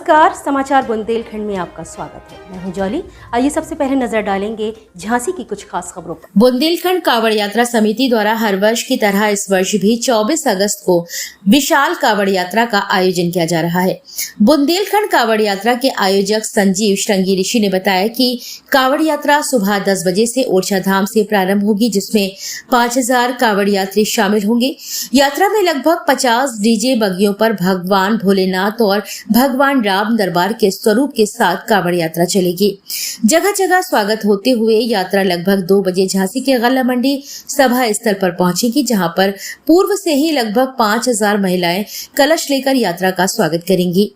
नमस्कार, समाचार बुंदेलखंड में आपका स्वागत है। मैं हूं जॉली। आइए सबसे पहले नजर डालेंगे झांसी की कुछ खास खबरों पर। बुंदेलखंड कावड़ यात्रा समिति द्वारा हर वर्ष की तरह इस वर्ष भी 24 अगस्त को विशाल कावड़ यात्रा का आयोजन किया जा रहा है। बुंदेलखंड कावड़ यात्रा के आयोजक संजीव श्रृंगी ऋषि ने बताया कि कावड़ यात्रा सुबह 10 बजे से ओरछा धाम से प्रारंभ होगी, जिसमें 5000 कावड़ यात्री शामिल होंगे। यात्रा में लगभग 50 डीजे बगियों पर भगवान भोलेनाथ और भगवान राम दरबार के स्वरूप के साथ कावड़ यात्रा चलेगी। जगह जगह स्वागत होते हुए यात्रा लगभग 2 बजे झांसी के गल्ला मंडी सभा स्थल पर पहुंचेगी, जहां पर पूर्व से ही लगभग 5000 महिलाएं कलश लेकर यात्रा का स्वागत करेंगी।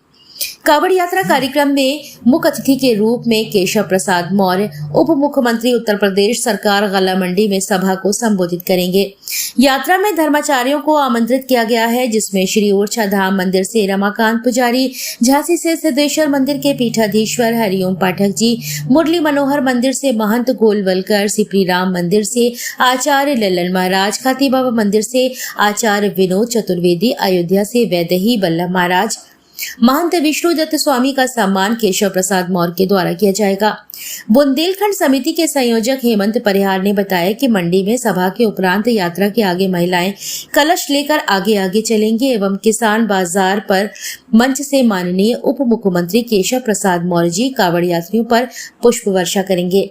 कावड़ यात्रा कार्यक्रम में मुख्य अतिथि के रूप में केशव प्रसाद मौर्य, उप मुख्यमंत्री उत्तर प्रदेश सरकार, गल्ला मंडी में सभा को संबोधित करेंगे। यात्रा में धर्माचार्यों को आमंत्रित किया गया है, जिसमें श्री ओरछा धाम मंदिर से रमाकांत पुजारी, झांसी से सिद्धेश्वर मंदिर के पीठाधीश्वर हरिओम पाठक जी, मुरली मनोहर मंदिर से महंत गोलवलकर, सिपरी राम मंदिर से आचार्य लल्लन महाराज, खाती बाबा मंदिर से आचार्य विनोद चतुर्वेदी, अयोध्या से वैदेही बल्लभ महाराज, महंत विष्णु दत्त स्वामी का सम्मान केशव प्रसाद मौर्य के द्वारा किया जाएगा। बुंदेलखंड समिति के संयोजक हेमंत परिहार ने बताया कि मंडी में सभा के उपरांत यात्रा के आगे महिलाएं कलश लेकर आगे आगे चलेंगी एवं किसान बाजार पर मंच से माननीय उप मुख्यमंत्री केशव प्रसाद मौर्य जी कावड़ यात्रियों पर पुष्प वर्षा करेंगे।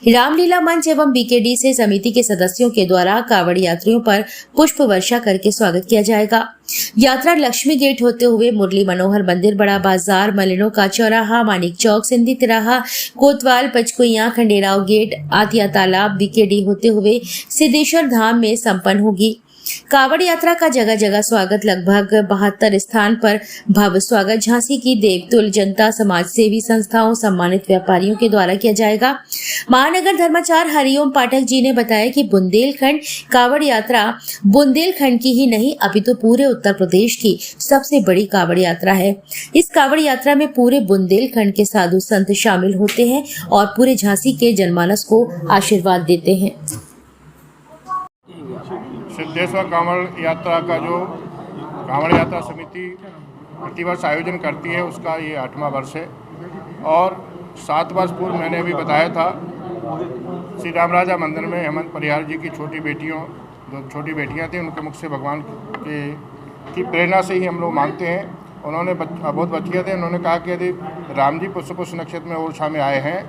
रामलीला मंच एवं बीकेडी से समिति के सदस्यों के द्वारा कावड़ यात्रियों पर पुष्प वर्षा करके स्वागत किया जाएगा। यात्रा लक्ष्मी गेट होते हुए मुरली मनोहर मंदिर, बड़ा बाजार, मलिनों का चौराहा, मानिक चौक, सिंधी तिराहा, कोतवाल, पचकुइया, खंडेराव गेट, आतिया तालाब, बीकेडी होते हुए सिद्धेश्वर धाम में संपन्न होगी। कावड़ यात्रा का जगह जगह स्वागत, लगभग 72 स्थान पर भव्य स्वागत झांसी की देवतुल जनता, समाज सेवी संस्थाओं, सम्मानित व्यापारियों के द्वारा किया जाएगा। महानगर धर्माचार्य हरिओम पाठक जी ने बताया कि बुंदेलखंड कावड़ यात्रा बुंदेलखंड की ही नहीं अपितु पूरे उत्तर प्रदेश की सबसे बड़ी कावड़ यात्रा है। इस कावड़ यात्रा में पूरे बुंदेलखंड के साधु संत शामिल होते हैं और पूरे झांसी के जनमानस को आशीर्वाद देते हैं। सिद्धेश्वर कांवड़ यात्रा का जो कांवड़ यात्रा समिति प्रतिवर्ष आयोजन करती है, उसका ये 8वां वर्ष है और 7 वर्ष पूर्व मैंने अभी बताया था श्री रामराजा मंदिर में हेमंत परिहार जी की जो छोटी बेटियां थी, उनके मुख से भगवान की प्रेरणा से ही हम लोग मानते हैं। उन्होंने बहुत बच्चियाँ थे, उन्होंने कहा कि यदि राम जी पुष्य नक्षत्र में ओरछा में आए हैं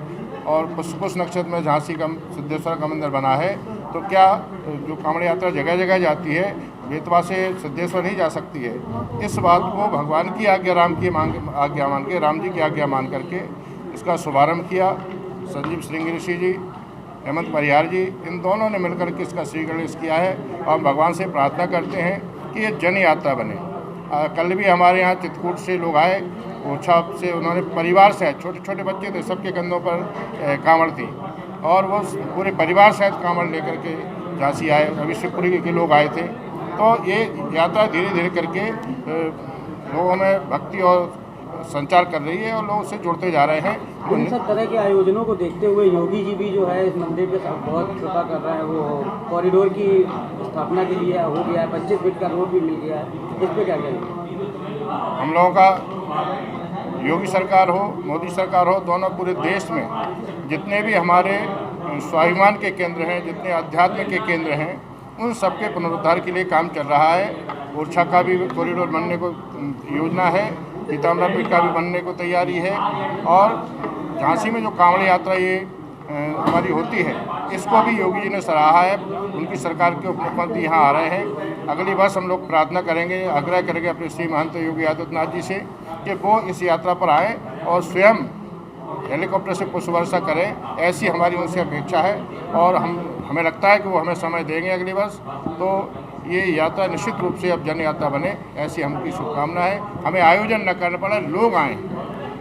और पुष्य नक्षत्र में झांसी का सिद्धेश्वर का मंदिर बना है, तो क्या जो कांवड़ यात्रा जगह जगह जाती है बेतवा से सिद्धेश्वर नहीं जा सकती है। इस बात को भगवान की आज्ञा, राम की आज्ञा मान के, राम जी की आज्ञा मान करके इसका शुभारंभ किया। संजीव श्रृंगी ऋषि जी, हेमंत परिहार जी, इन दोनों ने मिलकर के इसका श्री गणेश किया है और भगवान से प्रार्थना करते हैं कि ये जन यात्रा बने। कल भी हमारे यहाँ चित्रकूट से लोग आए, ओरछा से, उन्होंने परिवार से, छोटे छोटे बच्चे थे, सबके कंधों पर कांवड़ थी और वो पूरे परिवार सहित कांवड़ लेकर के झांसी आए। अभी शिवपुरी के लोग आए थे। तो ये यात्रा धीरे धीरे करके लोगों में भक्ति और संचार कर रही है और लोग उससे जुड़ते जा रहे हैं। इन सब तरह के आयोजनों को देखते हुए योगी जी भी जो है इस मंदिर पे बहुत कृपा कर रहे हैं। वो कॉरिडोर की स्थापना के लिए हो गया है, 25 फीट का रोड भी मिल गया है। इस पर क्या कहेंगे? हम लोगों का योगी सरकार हो, मोदी सरकार हो, दोनों पूरे देश में जितने भी हमारे स्वाभिमान के केंद्र हैं, जितने अध्यात्म के केंद्र हैं, उन सबके पुनरुद्धार के लिए काम चल रहा है। ओरछा का भी कॉरिडोर बनने को योजना है, पीताम्बरापीठ का भी बनने को तैयारी है और झांसी में जो कांवड़ यात्रा ये हमारी होती है, इसको भी योगी जी ने सराहा है। उनकी सरकार के उप मुख्यमंत्री यहाँ आ रहे हैं। अगली वर्ष हम लोग प्रार्थना करेंगे, आग्रह करेंगे अपने श्री महंत योगी आदित्यनाथ जी से कि वो इस यात्रा पर आएँ और स्वयं हेलीकॉप्टर से पुष्प वर्षा करें। ऐसी हमारी उनसे अपेक्षा है और हमें लगता है कि वो हमें समय देंगे अगली वर्ष। तो ये यात्रा निश्चित रूप से अब जन यात्रा बने, ऐसी हमकी शुभकामना है। हमें आयोजन न करना पड़े, लोग आएँ,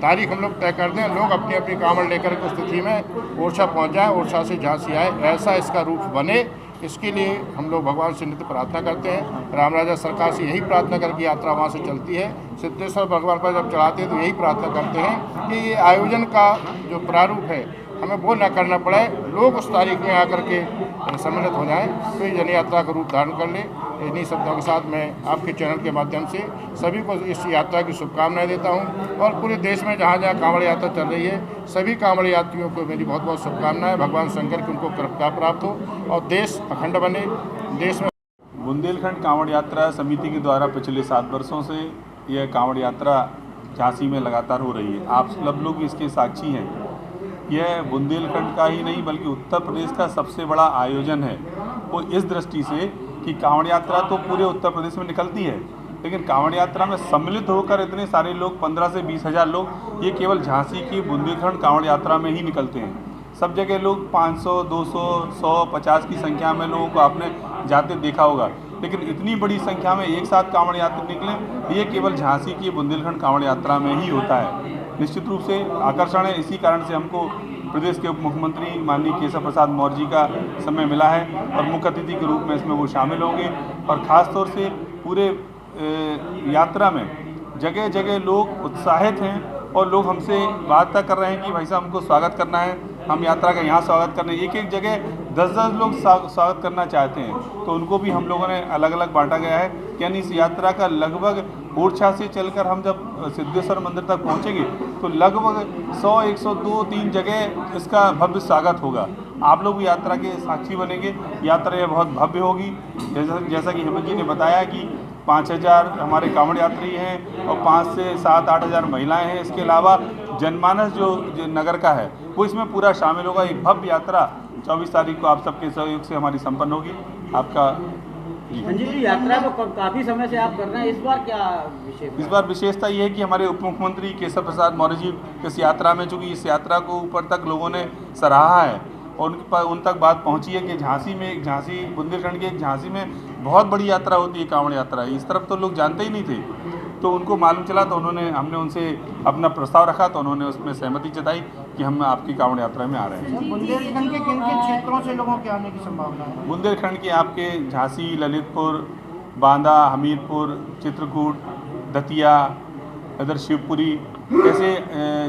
तारीख हम लोग तय कर दें, लोग अपनी अपनी कांवड़ लेकर के स्थिति में ओरछा पहुँच जाएँ, ओरछा से झांसी आए, ऐसा इसका रूप बने। इसके लिए हम लोग भगवान से नित्य प्रार्थना करते हैं। रामराजा सरकार से यही प्रार्थना करके यात्रा वहाँ से चलती है। सिद्धेश्वर भगवान पर जब चढ़ाते हैं तो यही प्रार्थना करते हैं कि ये आयोजन का जो प्रारूप है हमें वो ना करना पड़े, लोग उस तारीख में आकर के सम्मिलित हो जाएं, तो ये जन यात्रा का रूप धारण कर ले। इन्हीं शब्दों के साथ मैं आपके चैनल के माध्यम से सभी को इस यात्रा की शुभकामनाएं देता हूं और पूरे देश में जहां जहां कांवड़ यात्रा चल रही है सभी कांवड़ यात्रियों को मेरी बहुत बहुत शुभकामनाएं। भगवान शंकर की उनको कृपा प्राप्त हो और देश अखंड बने। देश में बुंदेलखंड कांवड़ यात्रा समिति के द्वारा पिछले 7 वर्षों से यह कांवड़ यात्रा झांसी में लगातार हो रही है। आप सब लोग इसके साक्षी हैं। यह बुंदेलखंड का ही नहीं बल्कि उत्तर प्रदेश का सबसे बड़ा आयोजन है। वो इस दृष्टि से कि कांवड़ यात्रा तो पूरे उत्तर प्रदेश में निकलती है, लेकिन कांवड़ यात्रा में सम्मिलित होकर इतने सारे लोग 15 से 20 हज़ार लोग ये केवल झांसी की बुंदेलखंड कांवड़ यात्रा में ही निकलते हैं। सब जगह लोग 500, 200, 100, 50 की संख्या में लोगों को आपने जाते देखा होगा, लेकिन इतनी बड़ी संख्या में एक साथ कांवड़ यात्री निकले ये केवल झांसी की बुंदेलखंड कांवड़ यात्रा में ही होता है। निश्चित रूप से आकर्षण है। इसी कारण से हमको प्रदेश के उप मुख्यमंत्री माननीय केशव प्रसाद मौर्य जी का समय मिला है और मुख्य अतिथि के रूप में इसमें वो शामिल होंगे और ख़ास तौर से पूरे यात्रा में जगह जगह लोग उत्साहित हैं और लोग हमसे बात तक कर रहे हैं कि भाई साहब हमको स्वागत करना है, हम यात्रा का यहाँ स्वागत करने। एक एक जगह 10-10 लोग स्वागत करना चाहते हैं, तो उनको भी हम लोगों ने अलग अलग बांटा गया है। यानी इस यात्रा का लगभग ओरछा से चलकर हम जब सिद्धेश्वर मंदिर तक पहुँचेंगे तो लगभग 100, 102, 3 जगह इसका भव्य स्वागत होगा। आप लोग भी यात्रा के साक्षी बनेंगे। यात्रा यह बहुत भव्य होगी। जैसा कि हेमंत जी ने बताया कि 5000 हमारे कांवड़ यात्री हैं और 5 से 7-8 हज़ार महिलाएं हैं। इसके अलावा जनमानस जो नगर का है वो इसमें पूरा शामिल होगा। एक भव्य यात्रा 24 तारीख को आप सबके सहयोग से हमारी संपन्न होगी। आपका संजीव जी, यात्रा तो काफ़ी समय से आप कर रहे हैं, इस बार क्या विशेष? इस बार विशेषता ये है कि हमारे उप मुख्यमंत्री केशव प्रसाद मौर्य जी इस यात्रा में, चूँकि इस यात्रा को ऊपर तक लोगों ने सराहा है और उन तक बात पहुंची है कि झांसी बुंदेलखंड के एक झांसी में बहुत बड़ी यात्रा होती है, कांवड़ यात्रा। इस तरफ तो लोग जानते ही नहीं थे, तो उनको मालूम चला तो हमने उनसे अपना प्रस्ताव रखा तो उन्होंने उसमें सहमति जताई कि हम आपकी कांवड़ यात्रा में आ रहे हैं। बुंदेलखंड के किन किन क्षेत्रों से लोगों के आने की संभावना है? बुंदेलखंड के आपके झांसी, ललितपुर, बांदा, हमीरपुर, चित्रकूट, दतिया, इधर शिवपुरी ऐसे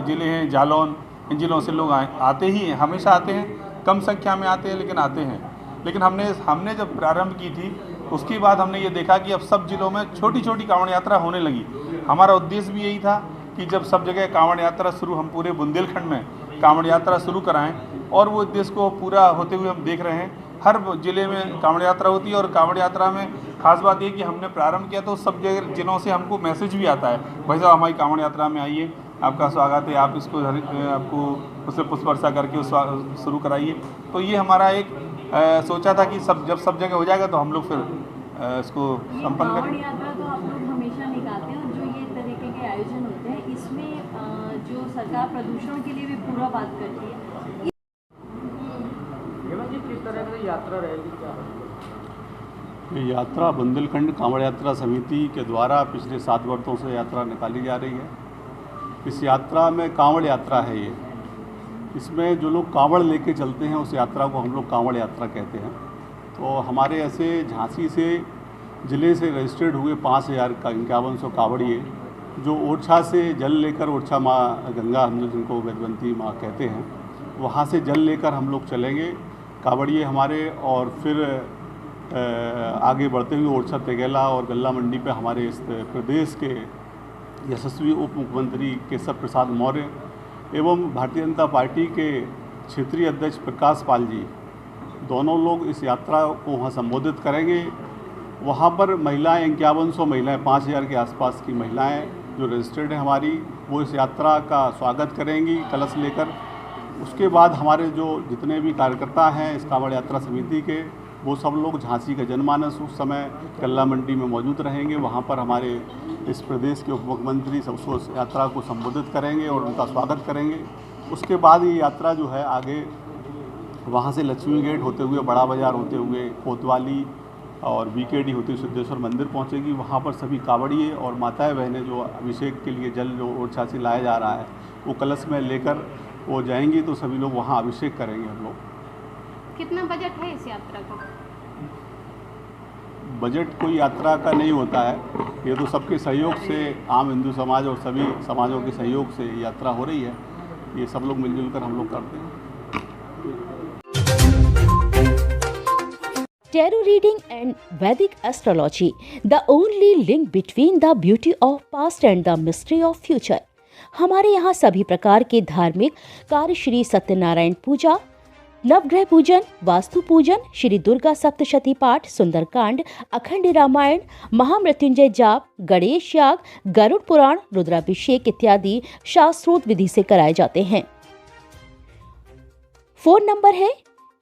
ज़िले हैं, जालौन, इन ज़िलों से लोग आते ही हैं, हमेशा आते हैं। कम संख्या में आते हैं लेकिन आते हैं। लेकिन हमने जब प्रारंभ की थी उसके बाद हमने ये देखा कि अब सब जिलों में छोटी छोटी कांवड़ यात्रा होने लगी। हमारा उद्देश्य भी यही था कि जब सब जगह कांवड़ यात्रा शुरू, हम पूरे बुंदेलखंड में कांवड़ यात्रा शुरू कराएं और वो उद्देश्य को पूरा होते हुए हम देख रहे हैं। हर ज़िले में कांवड़ यात्रा होती है और कांवड़ यात्रा में खास बात ये कि हमने प्रारंभ किया तो सब जगह जिलों से हमको मैसेज भी आता है, भाई साहब हमारी कांवड़ यात्रा में आइए, आपका स्वागत है, आप इसको आपको उससे पुष्प वर्षा करके शुरू कराइए। तो ये हमारा एक सोचा था कि जब सब जगह हो जाएगा तो हम लोग फिर इसको संपन्न करेंगे। यात्रा तो आप लोग हमेशा निकालते हैं और जो ये तरीके के आयोजन होते हैं इसमें जो सरकार प्रदूषण के लिए भी पूरा बात करती है। किस तरह की यात्रा रहेगी, क्या? ये यात्रा बुंदेलखंड कांवड़ यात्रा समिति के द्वारा पिछले 7 वर्षों से यात्रा निकाली जा रही है। इस यात्रा में कांवड़ यात्रा है ये। इसमें जो लोग कांवड़ लेके चलते हैं उस यात्रा को हम लोग कांवड़ यात्रा कहते हैं। तो हमारे ऐसे झांसी से ज़िले से रजिस्टर्ड हुए 5,51 कांवड़िए जो ओरछा से जल लेकर, ओरछा माँ गंगा हम लोग जिनको वेदवंती माँ कहते हैं, वहाँ से जल लेकर हम लोग चलेंगे कांवड़िए हमारे। और फिर आगे बढ़ते हुए ओरछा तेगेला और गल्ला मंडी पे हमारे इस प्रदेश के यशस्वी उप मुख्यमंत्री केशव प्रसाद मौर्य एवं भारतीय जनता पार्टी के क्षेत्रीय अध्यक्ष प्रकाश पाल जी दोनों लोग इस यात्रा को वहाँ संबोधित करेंगे। वहाँ पर महिलाएं 5100 महिलाएं, 5000 के आसपास की महिलाएं जो रजिस्टर्ड हैं हमारी, वो इस यात्रा का स्वागत करेंगी कलश लेकर। उसके बाद हमारे जो जितने भी कार्यकर्ता हैं इस कांवड़ यात्रा समिति के, वो सब लोग झांसी का जनमानस उस समय गल्ला मंडी में मौजूद रहेंगे। वहाँ पर हमारे इस प्रदेश के उप मुख्यमंत्री सबको यात्रा को संबोधित करेंगे और उनका स्वागत करेंगे। उसके बाद ये यात्रा जो है आगे वहाँ से लक्ष्मी गेट होते हुए, बड़ा बाज़ार होते हुए, कोतवाली और बीकेडी होते हुए सिद्धेश्वर मंदिर पहुँचेगी। वहाँ पर सभी कांवड़िए और माताएं बहनें जो अभिषेक के लिए जल जो ओरछा से लाया जा रहा है वो कलश में लेकर वो जाएंगी, तो सभी लोग वहाँ अभिषेक करेंगे हम लोग। कितना बजट है इस यात्रा का? बजट कोई यात्रा का नहीं होता है, ये तो सबके सहयोग से, आम हिंदू समाज और सभी समाजों के सहयोग से यात्रा हो रही है। ये सब लोग मिलजुल कर हम लोग करते हैं। Tarot reading and Vedic astrology, the only link between the beauty of past and the mystery of future। हमारे यहाँ सभी प्रकार के धार्मिक कार्य, श्री सत्यनारायण पूजा, नवग्रह पूजन, वास्तु पूजन, श्री दुर्गा सप्तशती पाठ, सुंदरकांड, अखंड रामायण, महामृत्युंजय जाप, गणेश याग, गरुड़ पुराण, रुद्राभिषेक इत्यादि शास्त्रोक्त विधि से कराए जाते हैं। फोन नंबर है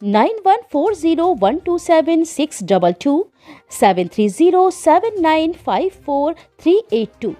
9140127622, 7307954382।